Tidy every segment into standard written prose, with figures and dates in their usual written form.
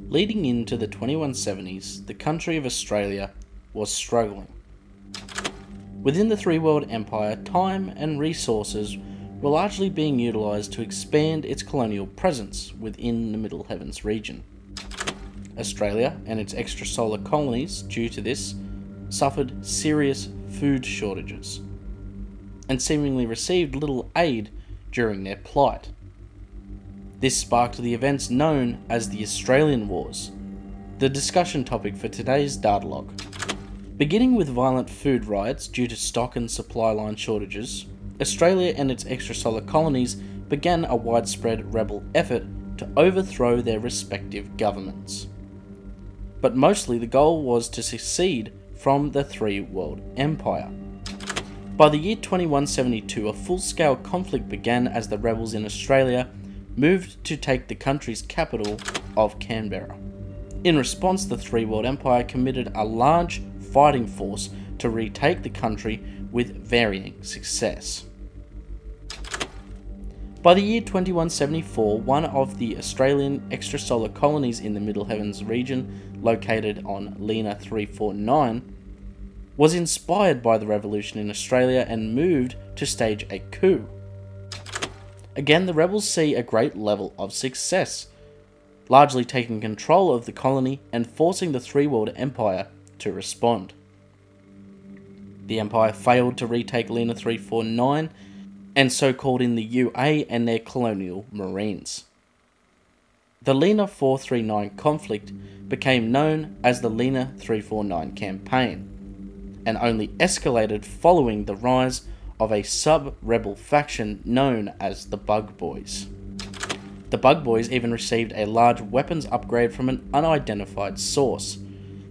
Leading into the 2170s, the country of Australia was struggling. Within the Three World Empire, time and resources were largely being utilised to expand its colonial presence within the Middle Heavens region. Australia and its extrasolar colonies, due to this, suffered serious food shortages, and seemingly received little aid during their plight. This sparked the events known as the Australian Wars, the discussion topic for today's data log. Beginning with violent food riots due to stock and supply line shortages, Australia and its extrasolar colonies began a widespread rebel effort to overthrow their respective governments. But mostly the goal was to secede from the Three World Empire. By the year 2172, a full-scale conflict began as the rebels in Australia moved to take the country's capital of Canberra. In response, the Three World Empire committed a large fighting force to retake the country with varying success. By the year 2174, one of the Australian extrasolar colonies in the Middle Heavens region, located on Lena 349, was inspired by the revolution in Australia and moved to stage a coup. Again, the rebels see a great level of success, largely taking control of the colony and forcing the Three World Empire to respond. The Empire failed to retake Lena 349, and so called in the UA and their colonial marines. The Lena 439 conflict became known as the Lena 349 campaign, and only escalated following the rise of a sub-rebel faction known as the Bug Boys. The Bug Boys even received a large weapons upgrade from an unidentified source.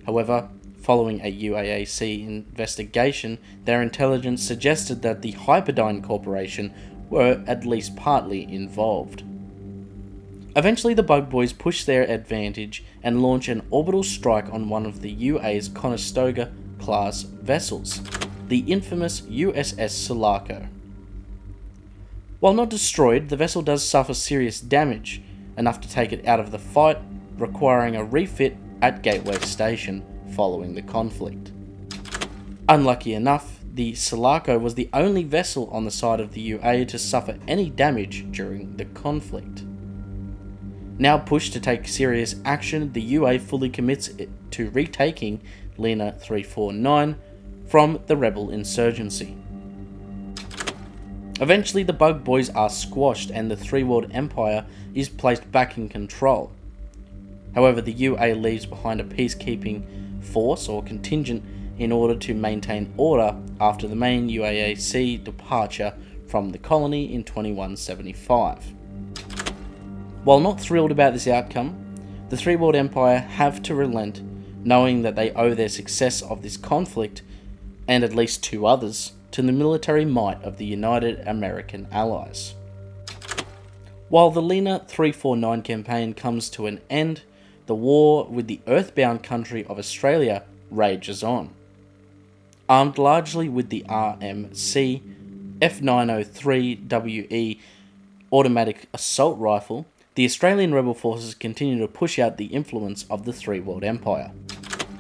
However, following a UAAC investigation, their intelligence suggested that the Hyperdyne Corporation were at least partly involved. Eventually, the Bug Boys push their advantage and launch an orbital strike on one of the UA's Conestoga class vessels, the infamous USS Sulaco. While not destroyed, the vessel does suffer serious damage, enough to take it out of the fight, requiring a refit at Gateway Station following the conflict. Unlucky enough, the Sulaco was the only vessel on the side of the UA to suffer any damage during the conflict. Now pushed to take serious action, the UA fully commits to retaking Lena 349 from the rebel insurgency. Eventually, the Bug Boys are squashed and the Three World Empire is placed back in control. However, the UA leaves behind a peacekeeping force or contingent in order to maintain order after the main UAAC departure from the colony in 2175. While not thrilled about this outcome, the Three World Empire have to relent, knowing that they owe their success of this conflict, and at least two others, to the military might of the United American Allies. While the Lena 349 campaign comes to an end, the war with the earthbound country of Australia rages on. Armed largely with the RMC F903WE automatic assault rifle, the Australian rebel forces continue to push out the influence of the Three World Empire.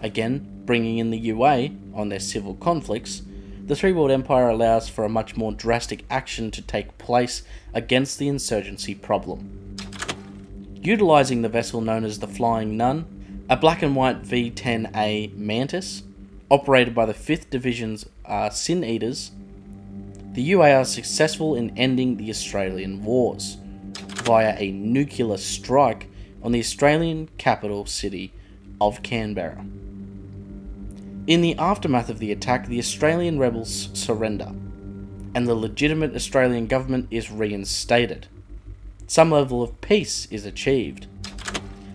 Again, bringing in the UA on their civil conflicts, the Three World Empire allows for a much more drastic action to take place against the insurgency problem. Utilising the vessel known as the Flying Nun, a black and white V-10A Mantis, operated by the 5th Division's Sin Eaters, the UA are successful in ending the Australian Wars via a nuclear strike on the Australian capital city of Canberra. In the aftermath of the attack, the Australian rebels surrender, and the legitimate Australian government is reinstated. Some level of peace is achieved.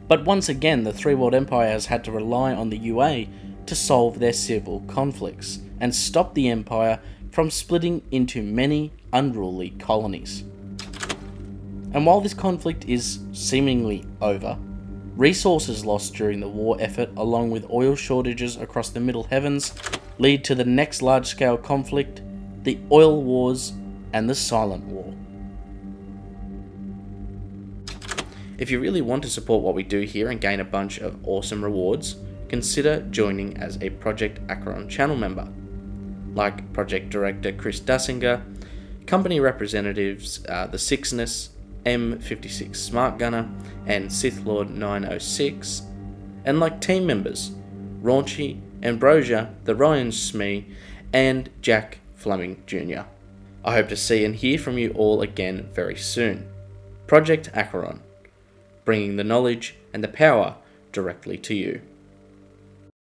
But once again, the Three World Empire has had to rely on the UA to solve their civil conflicts, and stop the Empire from splitting into many unruly colonies. And while this conflict is seemingly over, resources lost during the war effort, along with oil shortages across the Middle Heavens, lead to the next large-scale conflict, the Oil Wars and the Silent War. If you really want to support what we do here and gain a bunch of awesome rewards, consider joining as a Project ACHERON channel member, like Project Director Chris Dasinger, company representatives TheSixxness, M56 Smart Gunner, and Sith Lord 906, and like team members Raunchy, Ambrosia, the Ryan Smee, and Jack Fleming Jr. I hope to see and hear from you all again very soon. Project ACHERON, bringing the knowledge and the power directly to you.